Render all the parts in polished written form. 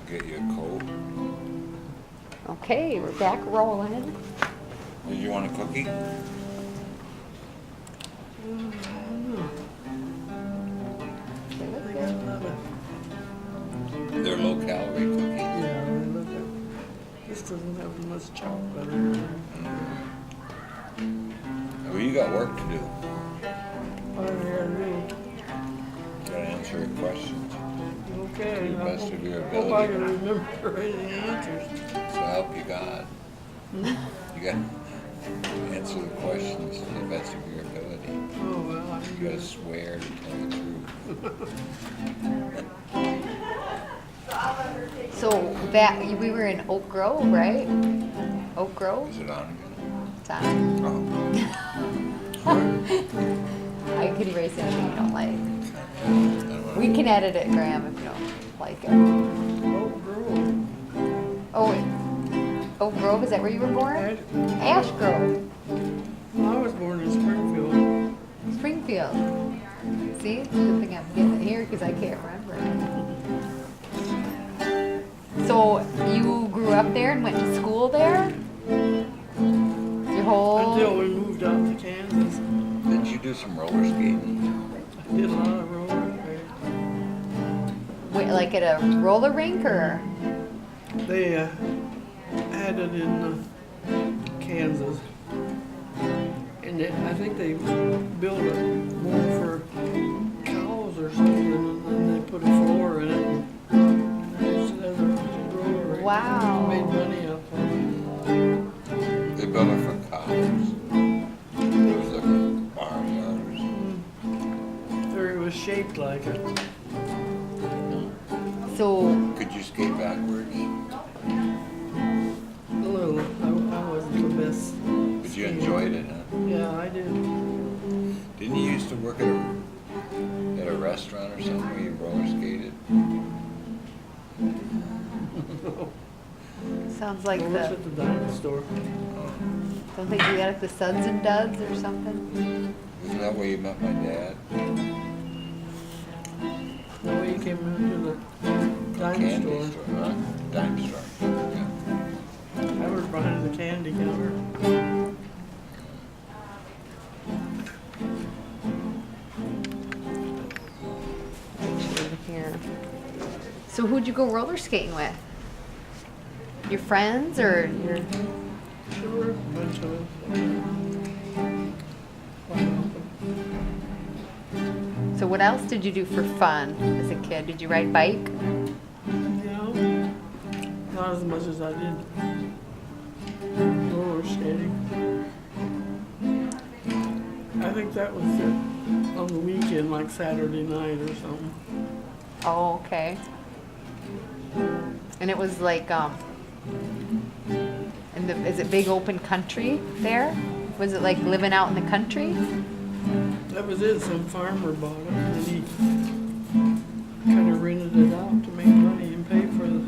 Get you a coat. Okay, we're back rolling. Did you want a cookie? They look I think I good. love it. They're low calorie cookies. Yeah, I love it. This doesn't have as much chocolate in it. Well, you got work to do. What do I do? Gotta answer your questions. Okay. To the best of your Hope I ability. can remember any answers. So help you God. You gotta answer the questions to the best of your ability. Oh, well, I'm You gotta good. swear to tell the truth. So that we were in Oak Grove, right? Oak Grove? Is it on again? It's on. Oh. I could erase anything you don't like. I don't wanna- We can edit it, Graham, if you don't like it. Oh, girl. Oh, wait. Oak Grove, is that where you were born? Ash Grove, Well, I was born in Springfield. Springfield. See, good thing I'm getting it here because I can't remember. So you grew up there and went to school there? Your whole. Until we moved out to Kansas. Did you do some roller skating? I did a lot of roller Wait, like at a roller rink or? They had it in Kansas. And I think they built it more for cows or something, and then they put a floor in it. And used it as a roller rink. Wow. Made money off of it. They built it for cows. It was like a barnyard or something. Or it was shaped like it. So, Could you skate backwards? A little. I wasn't the best. But you enjoyed it, huh? Yeah, I did. Didn't you used to work at a restaurant or something where you roller skated? sounds like I was the, at the dinosaur store. don't they do that at the Suds and Duds or something? Isn't that where you met my dad? The way you came into the dime Candy store. store, huh? Dime store. Yeah. I was behind the candy counter. Picture here. So who'd you go roller skating with? Your friends or your? Sure, bunch of it. So what else did you do for fun as a kid? Did you ride bike? No, not as much as I did roller skating. I think that was on the weekend, like Saturday night or something. Oh, okay. And it was like, is it big open country there? Was it like living out in the country? That was it. Some farmer bought it, and he kind of rented it out to make money and pay for the.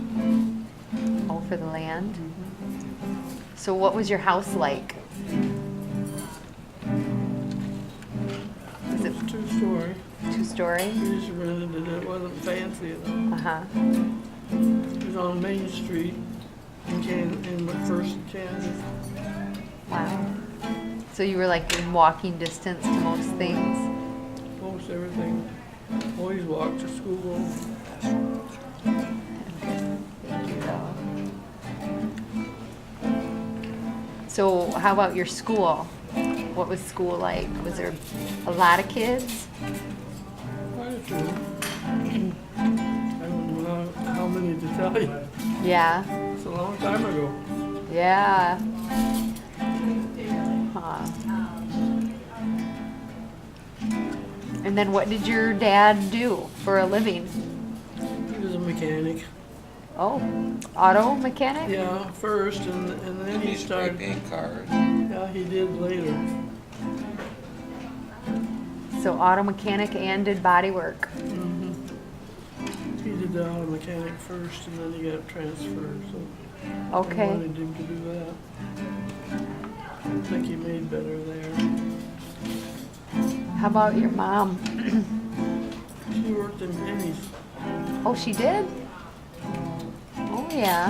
Oh, for the land? So what was your house like? Is It it was 2-story. two-story? We just rented it. It wasn't fancy at all. Uh-huh. It was on Main Street in McPherson, Kansas. Wow. So you were like in walking distance to most things? Most everything. Always walked to school. Thank you, though. So how about your school? What was school like? Was there a lot of kids? Quite a few. I don't know how many to tell you. Yeah. It's a long time ago. Yeah. Huh. And then what did your dad do for a living? He was a mechanic. Oh, auto mechanic? Yeah, first, and then He he used to spray started. paint cars. Yeah, he did later. So auto mechanic and did body work. He did the auto mechanic first, and then he got transferred. So I Okay. wanted him to do that. I think he made better there. How about your mom? She worked in Penny's. Oh, she did? yeah.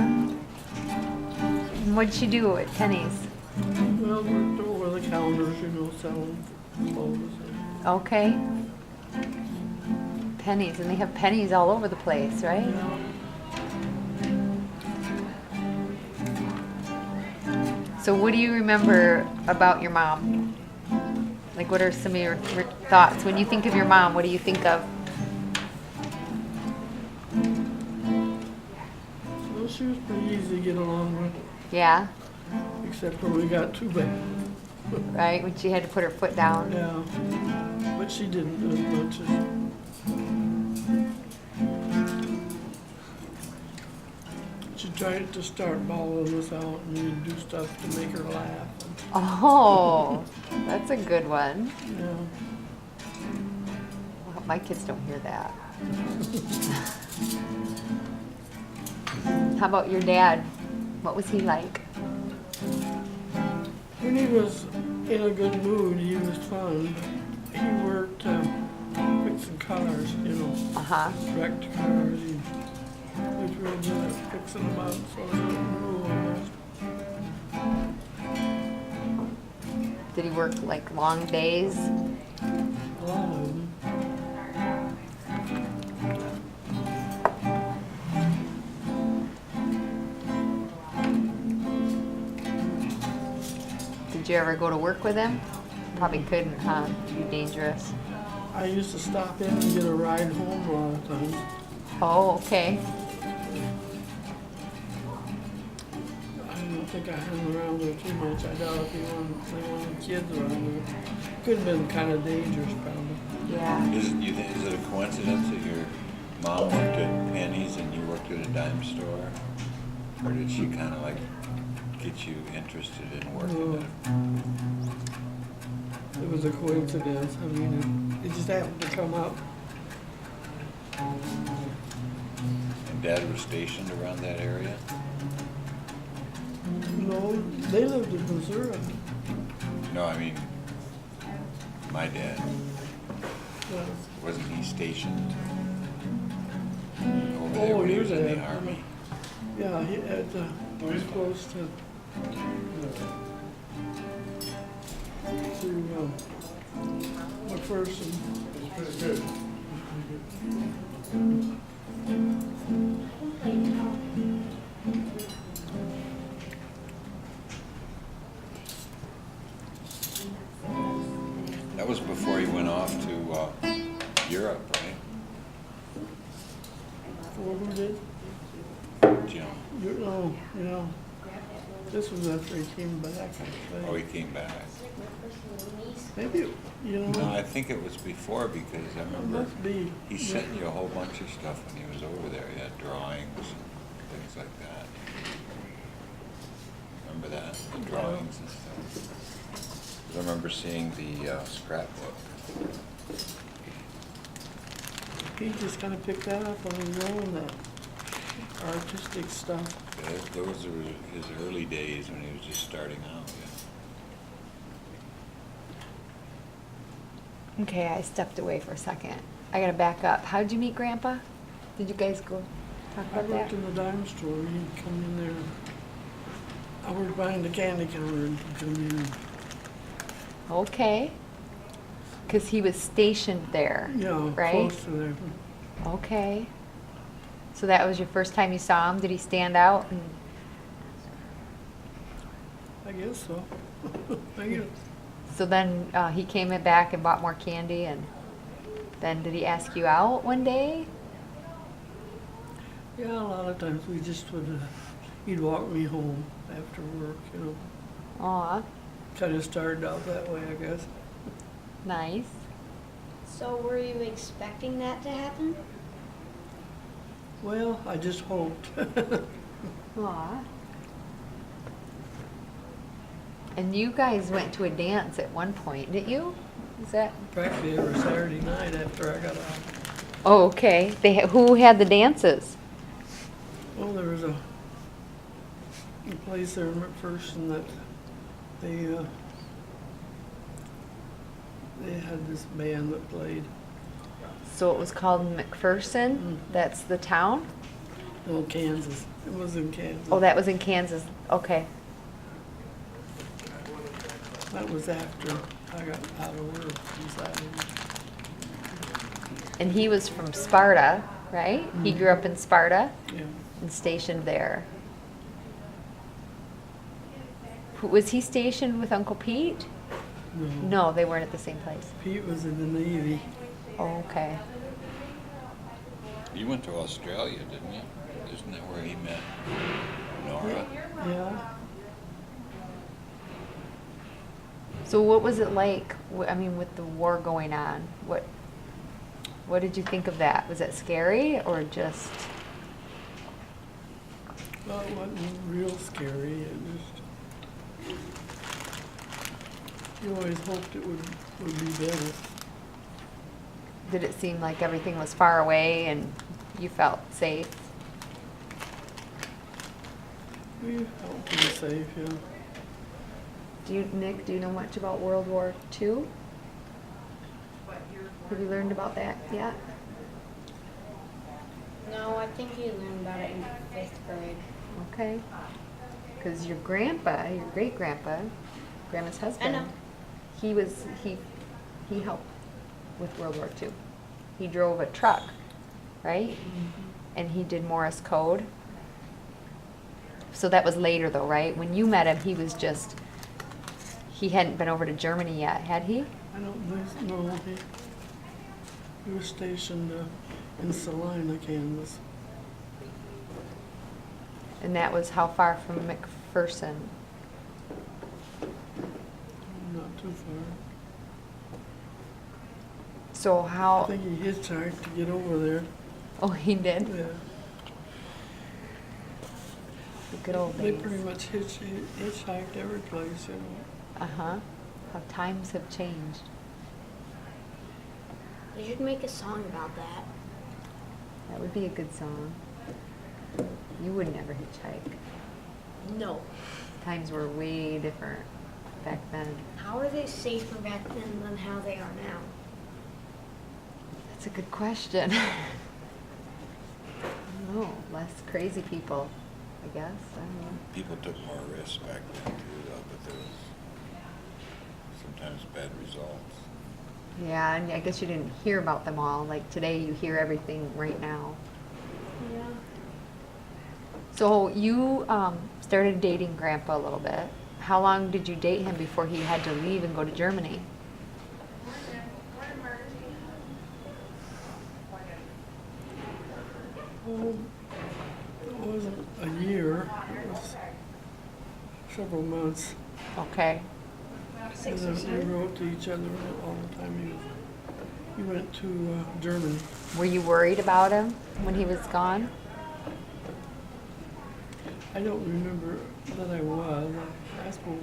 And what'd she do at Penny's? Well, worked over the counters, you know, selling clothes. Okay. Pennies, and they have Pennies all over the place, right? Yeah. So what do you remember about your mom? Like, what are some of your thoughts? When you think of your mom, what do you think of? Well, she was pretty easy to get along with, Yeah, except when we got too bad. right? When she had to put her foot down. Yeah, but she didn't do as much as. She tried to start bawling us out, and we'd do stuff to make her laugh. Oh, that's a good one. Yeah, Well, my kids don't hear that. How about your dad? What was he like? when he was in a good mood, he was fun. He worked fixing cars, you know, Uh-huh. wrecked cars. He was real good at fixing them up, so they wouldn't ruin. Did he work like long days? A lot of them. Did you ever go to work with him? Probably couldn't, huh? Too dangerous. I used to stop in and get a ride home a lot of times. Oh, okay. I don't think I hung around there too much. I doubt if he wanted kids around there. Could have been kind of dangerous, probably. Yeah. Is it a coincidence that your mom worked at Penny's and you worked at a dime store? Or did she kind of like get you interested in working at It was a coincidence. I mean, it just happened to come up. And Dad was stationed around that area? No, they lived in Missouri. No, I mean, my dad. Yeah. Wasn't he stationed over there when he your was in dad. the Army? Yeah, he was close to McPherson. That was before he went off to Europe, right? For who did? Jim. No, yeah. This was after he came back, I Oh, he think. came back. Maybe, you No, know, I think it was before because I it remember must be. he sent you a whole bunch of stuff when he was over there. He had drawings and things like that. Remember that? The drawings and stuff. 'Cause I remember seeing the scrapbook. He just kind of picked that up on his own, that artistic stuff. Those were his early days when he was just starting out. Yeah. Okay, I stepped away for a second. I gotta back up. How'd you meet Grandpa? Did you guys go talk I about worked that? in the dime store, and he'd come in there. I worked behind the candy counter, and he'd come in. Okay. Because he was stationed there. Yeah, Right? close to there. Okay. So that was your first time you saw him? Did he stand out? And I guess so. I guess. so then he came back and bought more candy, and then did he ask you out one day? Yeah, a lot of times we just would, he'd walk me home after work, you know. Aw, Kind of started out that way, I guess. nice. So were you expecting that to happen? Well, I just hoped. Aw. And you guys went to a dance at one point, didn't you? Is that? Practically every Saturday night after I got out. Oh, okay. Who had the dances? Well, there was a place there in McPherson that they had this band that played. So it was called McPherson? Mm. That's the town? No, Kansas. It was in Kansas. Oh, that was in Kansas. Okay. That was after I got out of work. And he was from Sparta, right? He grew up in Sparta Yeah. and stationed there. Was he stationed with Uncle Pete? No. No, they weren't at the same place. Pete was in the Navy. Oh, okay. You went to Australia, didn't you? Isn't that where he met Nora? Yeah. So what was it like, I mean, with the war going on? What did you think of that? Was it scary or just, Well, it wasn't real scary. It just, you always hoped it would be better. did it seem like everything was far away and you felt safe? We felt pretty safe, yeah. Nick, do you know much about World War II? Have you learned about that yet? No, I think you learned about it in 5th grade. Okay. Because your grandpa, your great grandpa, grandma's husband, know. he helped with World War II. He drove a truck, right? And he did Morse code. So that was later though, right? When you met him, he hadn't been over to Germany yet, had he? I don't think, no, he was stationed in Salina, Kansas. And that was how far from McPherson? Not too far. So I how, think he hitchhiked to get over there. oh, he did? Yeah. The good old They days. pretty much hitchhiked every place, you know. Uh-huh. How times have changed. They should make a song about that. That would be a good song. You would never hitchhike. No. Times were way different back then. How are they safer back then than how they are now? That's a good question. I don't know. Less crazy people, I guess. I don't know. People took more risks back then too, though, but there was sometimes bad results. Yeah, and I guess you didn't hear about them all. Like today, you hear everything right now. Yeah. So you started dating Grandpa a little bit. How long did you date him before he had to leave and go to Germany? Well, it wasn't a year, it was several months. Okay. And then we wrote to each other all the time. He went to Germany. Were you worried about him when he was gone? I don't remember that I was. I suppose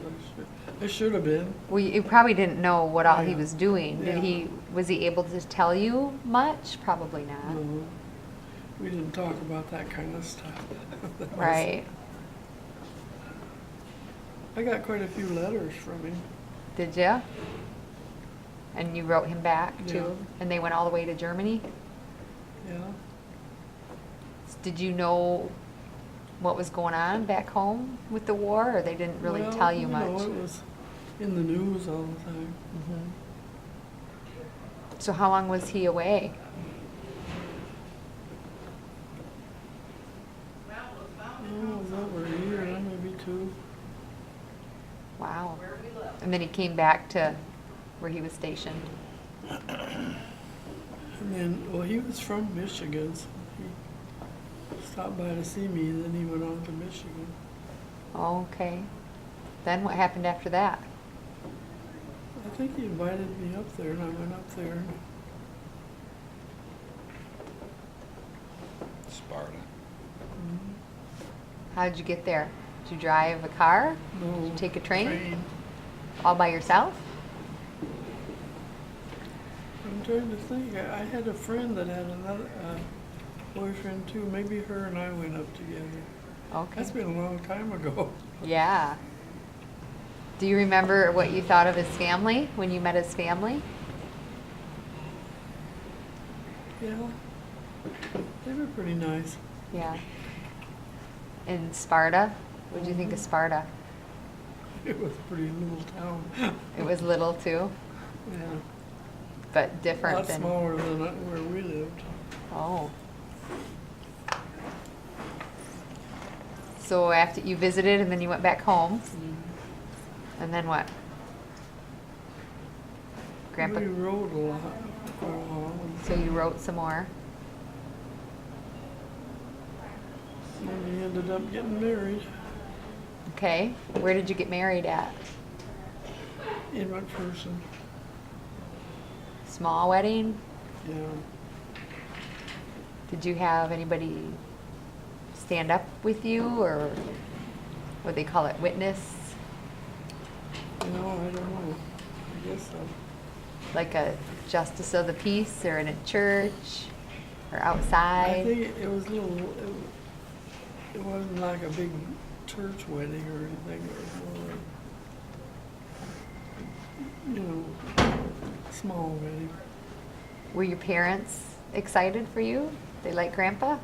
I should have been. Well, you probably didn't know what all he Yeah. was doing. Yeah. Was he able to tell you much? Probably not. No, we didn't talk about that kind of stuff. That was- Right. I got quite a few letters from him. Did you? And you wrote him back Yeah. too? And they went all the way to Germany? Yeah. Did you know what was going on back home with the war, or they didn't really Well, tell you know, much? it was in the news all the time. Mhm. So how long was he away? Oh, it was over a year, maybe two. Wow. And then he came back to where he was stationed. And then, well, he was from Michigan, so he stopped by to see me, and then he went on to Michigan. Okay. Then what happened after that? I think he invited me up there, and I went up there. Sparta. How did you get there? Did you drive a car? No, Did you take a train? train. All by yourself? I'm trying to think. I had a friend that had another boyfriend too. Maybe her and I went up together. Okay. That's been a long time ago. Yeah. Do you remember what you thought of his family when you met his family? Yeah, they were pretty nice. Yeah. in Sparta? What did you think of Sparta? It was a pretty little town. It was little too, Yeah, but a different lot than. smaller than where we lived. Oh. So after you visited and then you went back home, and then what? Grandpa. We rode a lot for a while. So you wrote some more. And we ended up getting married Okay. Where did you get married at? in McPherson. Small wedding? Yeah. Did you have anybody stand up with you, or what they call it, witness? You know, I don't know. I guess so. Like a justice of the peace, or in a church, or I outside? think it was a little, it wasn't like a big church wedding or anything. It was more, you know, small wedding. Were your parents excited for you? They like Grandpa?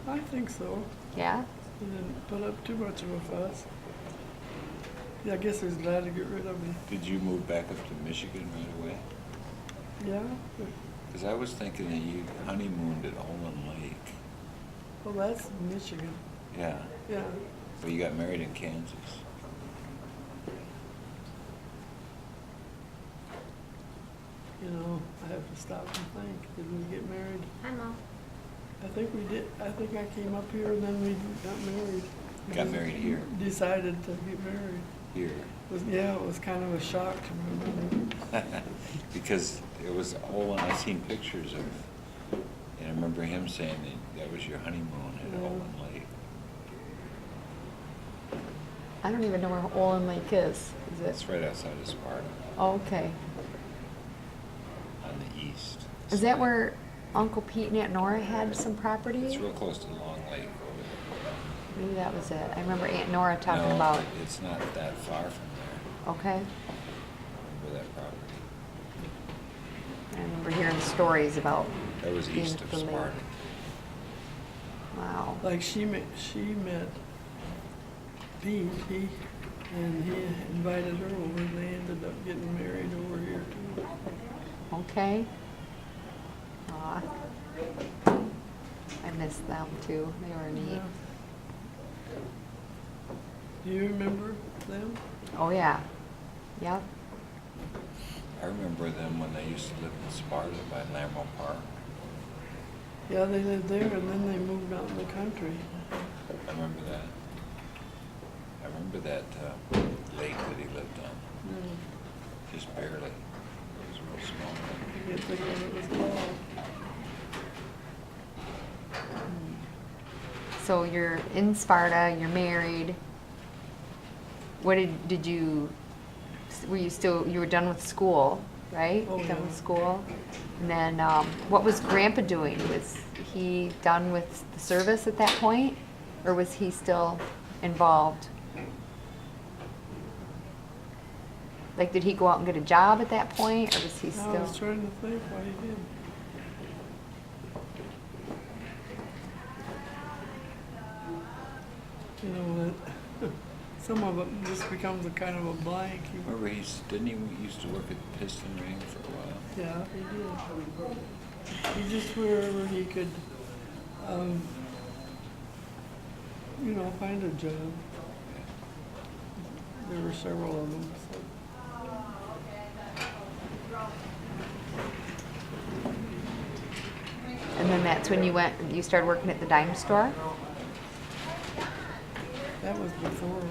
I think so. Yeah? They didn't put up too much of a fuss. Yeah, I guess they was glad to get rid of me. Did you move back up to Michigan right away? Yeah. but- Because I was thinking that you honeymooned at Olin Lake. Well, that's Michigan. Yeah, Yeah. but you got married in Kansas. You know, I have to stop and think. Did we get married? Hi, Mom. I think we did. I think I came up here and then we got married. We Got just married here? Decided to get married. Here. Yeah, it was kind of a shock to my mother. Because it was Olin, I seen pictures of, and I remember him saying that was your honeymoon at Yeah. Olin Lake. I don't even know where Olin Lake is. Is It's it? right outside of Sparta, Oh, okay. on the east. Is that side. where Uncle Pete and Aunt Nora had some property? It's real close to Long Lake over Maybe that was it. I remember Aunt Nora there. talking No, about. it's not that far from there, Okay. remember that property. I remember hearing stories about. That was being east of the lake. Sparta. Wow. Like she met Pete, and he invited her over, and they ended up getting married over here too. Okay. Aw. I miss them too. They were neat. Yeah. Do you remember them? Oh yeah. Yep. I remember them when they used to live in Sparta by Lammo Park. Yeah, they lived there, and then they moved out in the country. I remember that. I remember that lake that he lived on, Yeah. just barely. It was real small. I can't think what it was called. So you're in Sparta. You're married. What did you? Were you still? You were done with school, right? Oh, Done yeah. with school. And then, what was Grandpa doing? Was he done with the service at that point, or was he still involved? Like, did he go out and get a job at that point, or was he I still? was trying to think why he did. You know, that some of it just becomes a kind of a blank. Remember, didn't he used to work at Piston Ring for a while? Yeah, he did. He just wherever he could, you know, find a job. There were several of them. So. And then that's when you went. You started working at the dime store. That was before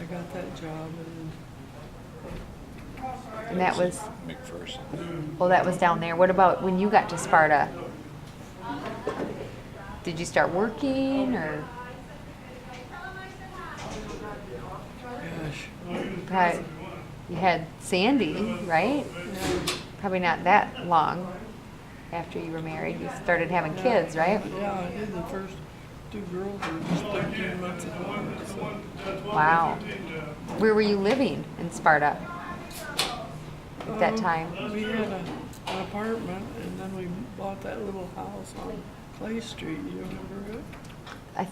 I got that job, And that was. McPherson. Well, that was down there. What about when you got to Sparta? Did you start working, or gosh, probably you had Sandy, right? yeah, Probably not that long after you were married. You started having kids, right? Yeah, I did. The first two girls were just 13 months apart. So. Wow. Where were you living in Sparta at that time? We had an apartment, and then we bought that little house on Clay Street. You remember it?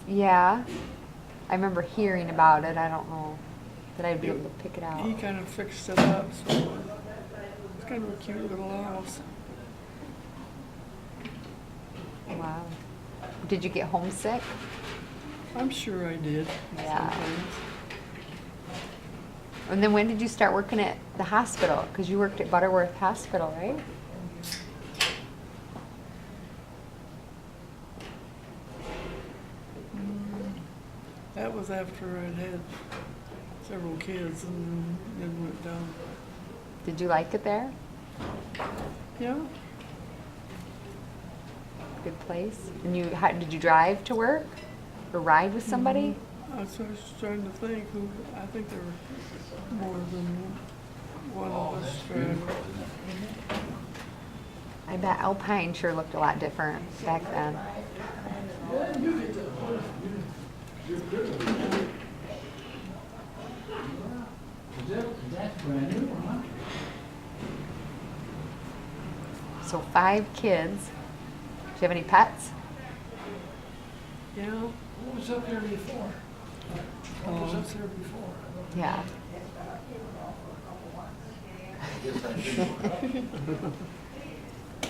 Yeah. I remember hearing about it. I don't know that I'd be able to pick it out. He kind of fixed it up, so it's kind of a cute little house. Wow. Did you get homesick? I'm sure I did. Yeah. Sometimes. And then when did you start working at the hospital? Because you worked at Butterworth Hospital, right? That was after I'd had several kids and then went down. Did you like it there? Yeah, Good place. And did you drive to work or ride with somebody? that's what I was trying to think. I think there were more than one of us driving. I bet Alpine sure looked a lot different back then. So 5 kids. Do you have any pets? Yeah. What was up there before? What was up there before? Yeah.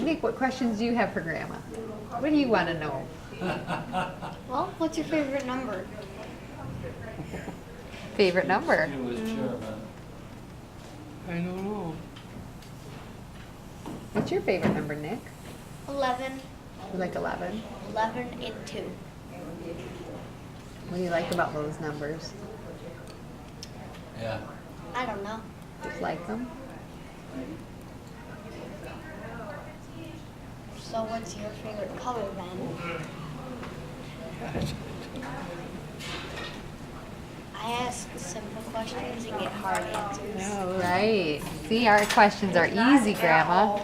Nick, what questions do you have for Grandma? What do you want to know? Well, what's your favorite number? Favorite number? He was chairman. I don't know. What's your favorite number, Nick? 11, You like 11? 11, and 2. What do you like about those numbers? Yeah. I don't know. Just like them? So what's your favorite color then? Gosh. I ask simple questions and get hard answers. Yeah, Right. See, our questions are easy, Grandma.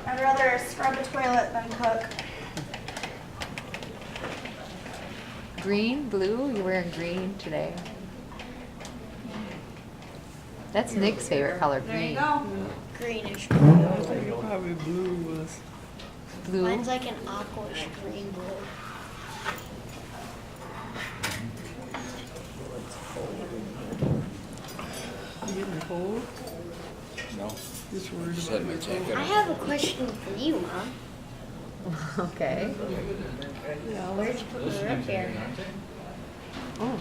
I'd rather scrub a toilet than cook. Green, blue? You're wearing green today. That's Nick's favorite color, There you green. go. Greenish I blue. think it probably blue was. Blue? Mine's like an aquish green blue. You getting cold? No? Just worried Just about had my your jacket cold. I have a question for you, Mom. Okay. Yeah, Where'd you put the root beer? Oh,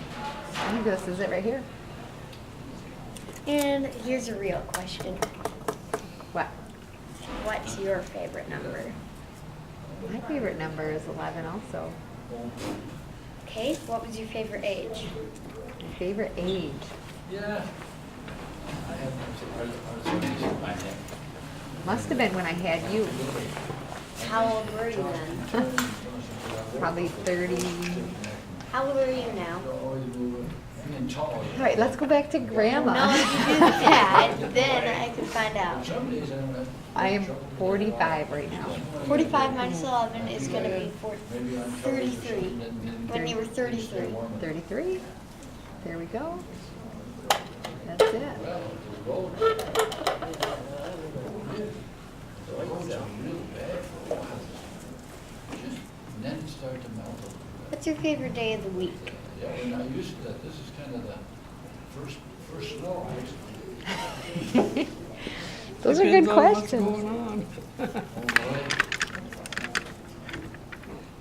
I think this is it right here. And here's a real question. What? What's your favorite number? My favorite number is 11 also. Okay, what was your favorite age? My favorite age. Yeah. I have my name. Must have been when I had you. How old were you then? Probably 30. How old are you now? Being tall. All right, let's go back to Grandma. No, if you do that, then I can find out. Some days I'm gonna. I am 45 right now. 45 minus 11 is going to be 33. When you were 33. 33. There we go. That's it. Then it started to melt a little What's your favorite day of the week? bit. Yeah, we're not used to that. This is kind of the first snow. Those are good Depends on what's questions. going on. Oh, boy.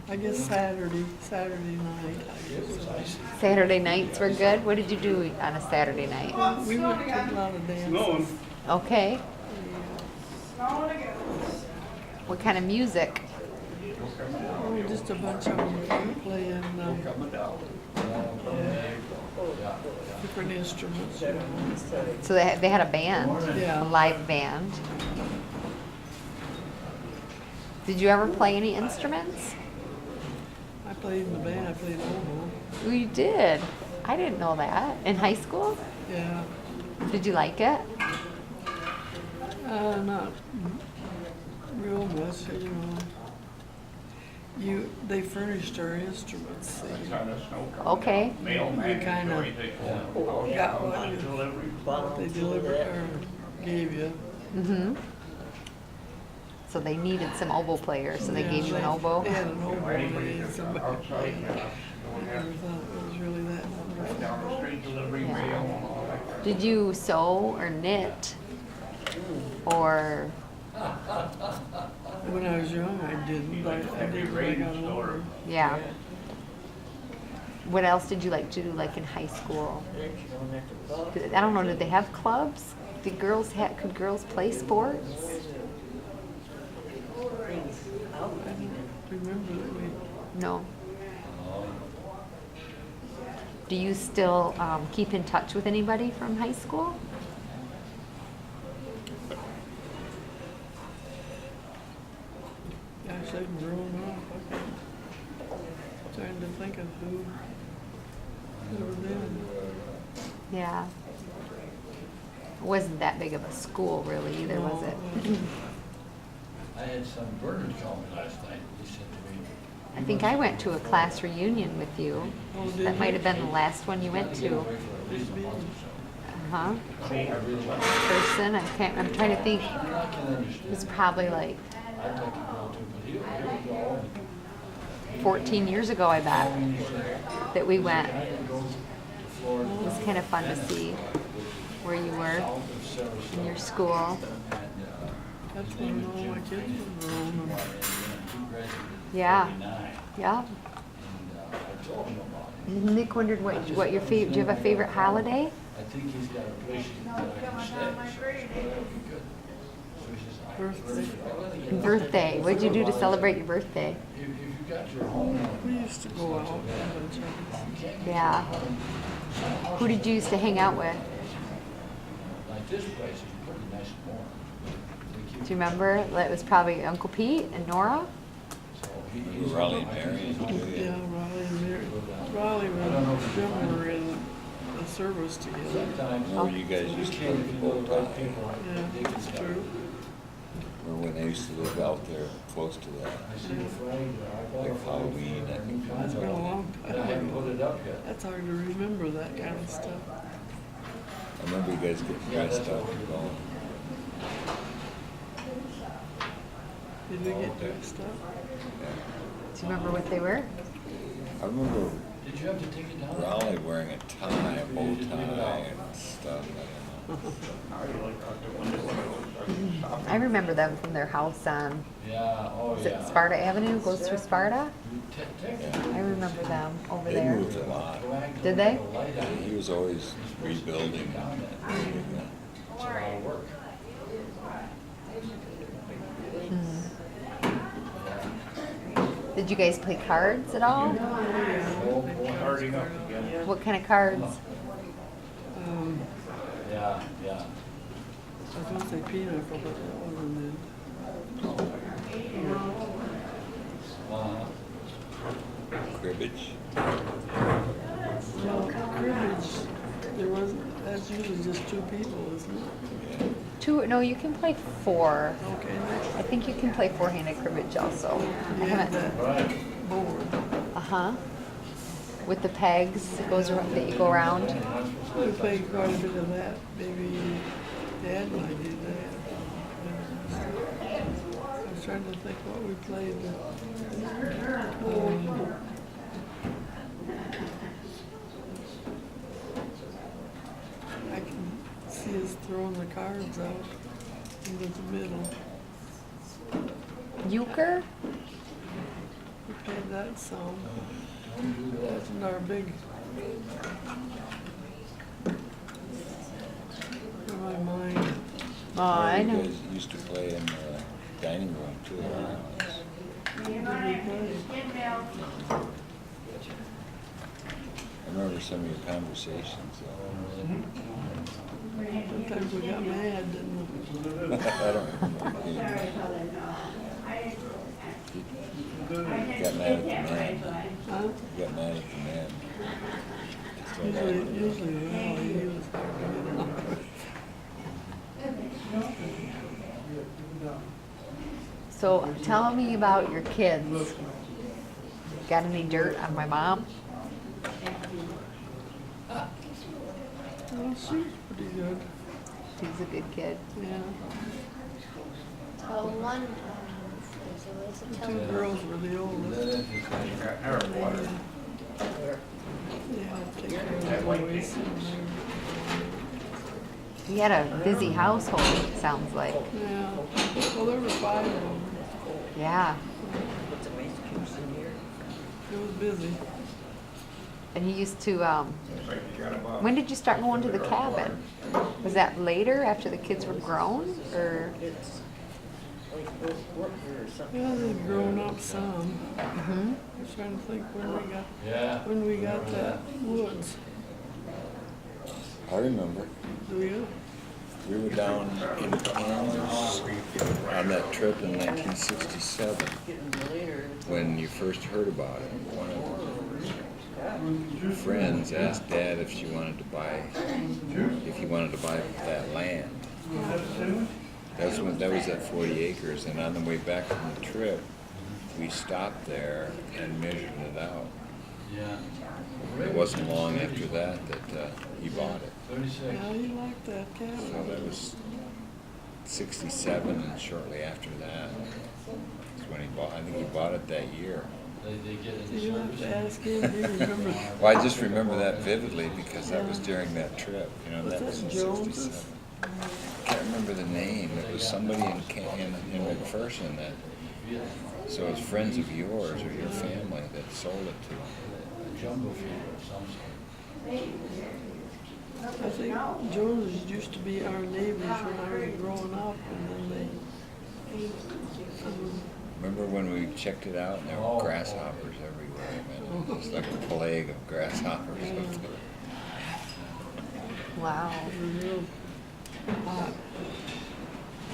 I guess Saturday night. It was icy. Saturday nights were good. What did you do on a Saturday night? We went to a lot of dances. Okay. Snowing again. What kind of music? Oh, just a bunch of them playing different instruments. You know. So they had a band, Yeah. a live band. Did you ever play any instruments? I played in the band. I played oboe. Oh, you did. I didn't know that. In high school? Yeah. Did you like it? Not real much, you know. They furnished our instruments. See. Okay. We kind of got what they delivered or gave you. Mm-hmm. So they needed some oboe players, so they gave you an oboe? They had an oboe, they had somebody playing. I never thought it was really that wonderful. Yeah. Did you sew or knit? Or, When I was young, I didn't, but I did when I got older. yeah. What else did you like to do, like in high school? I don't know, did they have clubs? Could girls play sports? I don't remember that we, No. Do you still keep in touch with anybody from high school? gosh, they've grown up. I'm trying to think of who were then. Yeah. It wasn't that big of a school really either, was it? I had some Bernard call me last night. He said to me, I think I went to a class reunion with you. Oh, did That you? might have been the last one you went "Get to. away for at least a month or so." Uh-huh. I really like it. Person, I'm trying to think. I can It understand. was probably like I'd like to go too, but he would go. 14 years ago, I bet, that we went. I could go to Florida. It was kind of fun to see where you were South of Sarasota. in your school. And, That's his when name all was my Jim kids Fay. were grown. And he graduated in Yeah. 39. Yeah. And I told him about it. Nick wondered what your favorite. Do you have a favorite holiday? I think he's got a place that I can stay. So that would be good. So he says, Birthday. Birthday. What'd you do to celebrate your birthday? If you got your home, We used to go out eventually. Yeah. Who did you used to hang out with? like this place is pretty nice and warm. They keep- Do you remember? It was probably Uncle Pete and Nora. So he's Raleigh and Marion, too, Yeah, yeah. Raleigh and Mary. Raleigh and Jim were in the service together. Sometimes. Remember you guys used to play the boat tie? Yeah, that's true. Or when I used to live out there close to that, I see the flag there. I bought a like flag. Halloween, I think. It's been a long But I haven't time. put it up yet. That's hard to remember that kind of stuff. I remember you guys getting dressed up and going. Did we get dressed up? Yeah. Do you remember what they were? I remember Did you have to take it down? Raleigh wearing a tie, a bow tie and stuff, I don't know. I remember them from their house on, Yeah, oh is yeah. it Sparta Avenue? Goes through Sparta? Technically. I remember them over They there. moved a lot. Did they? He was always rebuilding that. It's a lot of work. Did you guys play cards at all? What kind of cards? Yeah, yeah. I was gonna say pinochle, but that wasn't it. Uh-huh. Cribbage. No, cribbage, there wasn't, that's usually just two people, isn't it? Yeah. Two? No, you can play four. Okay, I think you can play four-handed cribbage also. I you have haven't. that Right. board. Uh-huh. With the pegs that goes around, that you go around. We played quite a bit of that, maybe Dad and I did that. I was trying to think what we played. I can see us throwing the cards out into the middle. Euchre? We played that some. Wasn't our big. In my mind. Oh, I You know. guys used to play in the dining room too. at our house. What did we play? I remember some of your conversations. Sometimes we got mad, didn't we? I don't remember. You got mad at the man. Huh? You got mad at the man. Still mad at Usually, him. usually Raleigh, he was hard to get along with. So tell me about your kids. Got any dirt on my mom? Well, she's pretty good, She's a good kid. yeah. Well, one was a The tough two one. girls were the Is oldest. that interesting? They helped take care of the boys. He had a busy household, it sounds like. Yeah, well, there were 5 of them. Yeah. It was busy. And he used to, when did you start going to the cabin? Was that later, after the kids were grown, or? Yeah, they've grown up some. Mhm. I'm trying to think Yeah. when we got that woods. I remember. Do you? We were down in Kansas on that trip in 1967 when you first heard about it. One of our friends asked Dad if he wanted to buy that land. That was at 40 acres, and on the way back from the trip, we stopped there and measured it out. Yeah. It wasn't long after that he bought it. 36. Yeah, you liked that So cabin. that was 67, and shortly after that is when he bought. I think he bought it that year. They get into You have service. to ask him, he remembers. Well, I just remember that vividly because that was during that trip. You know, Was that was in that Jones's? 67. I can't remember the name. It was somebody in McPherson that. So it's friends of yours or your family that sold it to him. A jumbo feeder of some sort. I think Joneses used to be our neighbors when I was growing up, and then Remember when we checked it out and there were grasshoppers everywhere? Man, it was like a plague of grasshoppers up there. Wow. it was a real hot,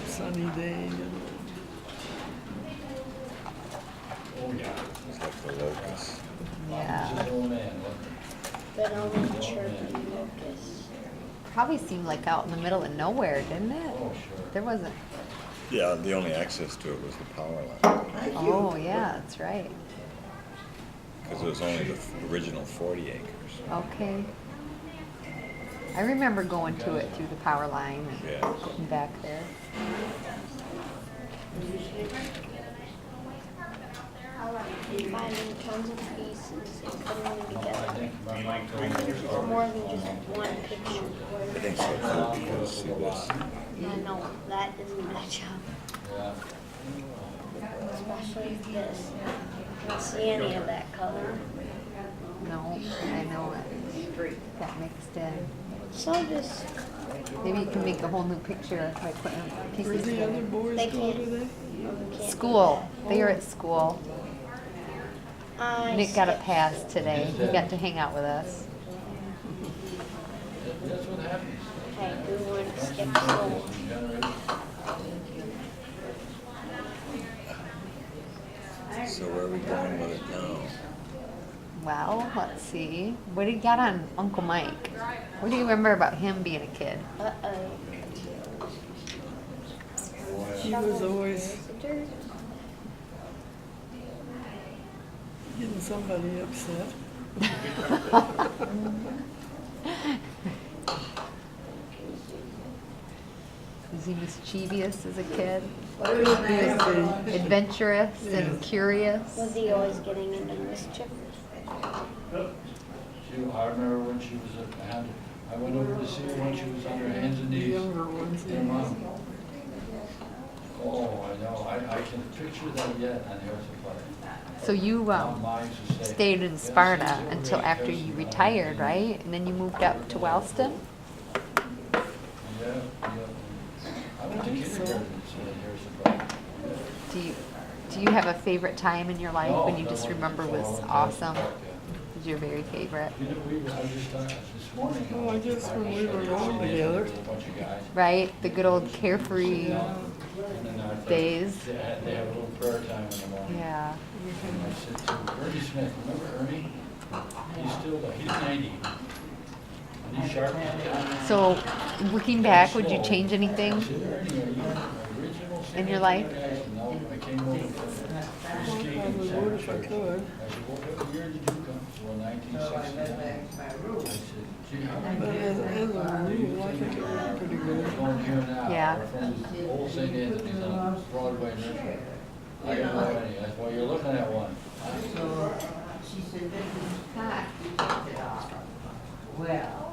sunny day. And Oh, yeah. It was like the locusts. Yeah. Just an old man, wasn't But only chirping locusts. Probably seemed like out in the middle of nowhere, didn't it? Oh, sure. There wasn't. Yeah, the only access to it was the power line Oh, yeah, that's right. because it was only the original 40 acres. Okay. I remember going to it through the power line and Yeah. getting back there. Finding tons of pieces and putting them I together. think my mom told me this Or more than just one picture. I think so too because see this. I know that doesn't match up, Yeah. especially this. I don't see any of that color. No, I know it. Got mixed in. So just, Maybe you can make a whole new picture by putting where pieces the other together. boys They go can't. today? can't School. do They were at school. that. Nick got a skipped. pass today. He got to hang out with us. That's what happens. Hey, we went to skip school. So where are we going with it now? Well, let's see. What did you got on Uncle Mike? What do you remember about him being a kid? Uh-oh. He was always Visitors? getting somebody upset. Was he mischievous as a kid? Could be. Adventurous and Yes. curious? Was he always getting into mischief? I remember when she was I went over to see her when she was on her hands and The knees. younger ones, Her yeah. mom. Oh, I know. I can picture that yet on the Harrison Fire. So you Mom used to say, stayed in "Yes, Sparta these are until great after you Harrison retired, Fires." right? And then you moved up to Wellston? Yeah, yeah. I went to kindergarten at Harrison Fire. Do you have a favorite time in your life when you just remember was awesome? Was your very favorite? You know, I was just talking this morning. Oh, I guess when we were all together. With a bunch of guys. Right? The good old carefree And then I thought days. They have a little prayer time in the morning. Yeah. And I said to Ernie Smith, remember Ernie? He's 90. And he's sharp as a tack. So, looking back, would you change anything? I said, Ernie, are you an original In your life? singer?" No, I came over for I skating probably would if I Saturday. could. I said, what year did you come? Well, 1969. I said, gee, how But many as a rule, I think it was pretty We're good. going here now. Yeah. We're from Old St. Anthony's on Broadway in Richmond. I don't know any, that's why you're looking at one.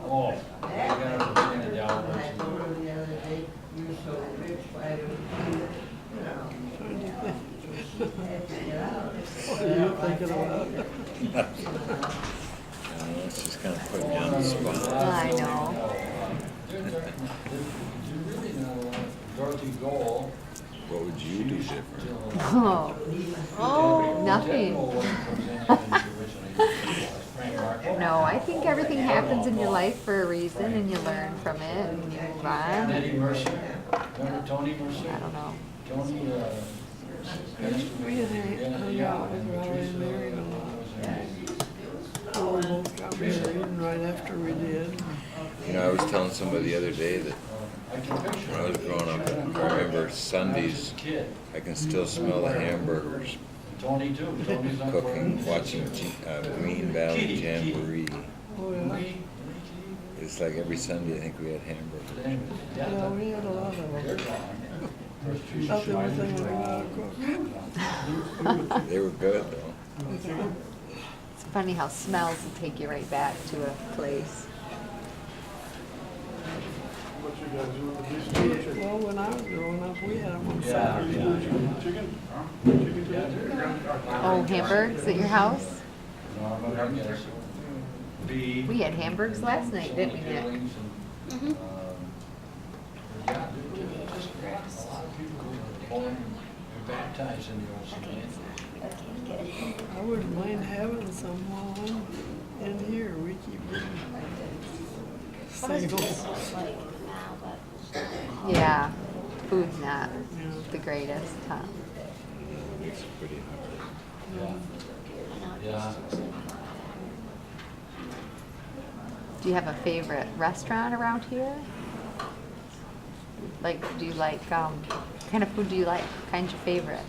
Oh, I gotta understand it, Dallas. What are you thinking about? It's just kind of putting you on the spot. I know. There's really not a lot. Dorothy Gold. What would you do different? Oh, nothing. No, I think everything happens in your life for a reason and you learn from it and you move on. Eddie Mercer, remember Tony Mercer? I don't know. Tony, We had hung out with Raleigh and Mary a lot. We both got married right after we did. You know, I was telling somebody the other day that I can picture. when I was growing up, I remember Sundays, Kid. I can still smell the hamburgers Tony too. Tony's on cooking, watching Green Valley Jamboree. Oh, yeah. It's like every Sunday, I think we had hamburgers. Yeah, we had a lot of them. About the only thing we knew how to cook. They were good, though. It's funny how smells will take you right back to a place. Well, when I was growing up, we had them on Yeah, Saturday. Oh, hamburgers at your house? I guess. We had hamburgers last night, didn't we, Nick? Mm-hmm. Yeah, there's just a lot of people who are born, they're baptized in the old Samaritan. I wouldn't mind having some while I'm in here. We keep getting singles. Like now, but Yeah, food's not Yeah. the greatest, huh? It's pretty hard. Yeah. Do you have a favorite restaurant around here? Like, do you like, kind of food do you like? Kind's your favorite?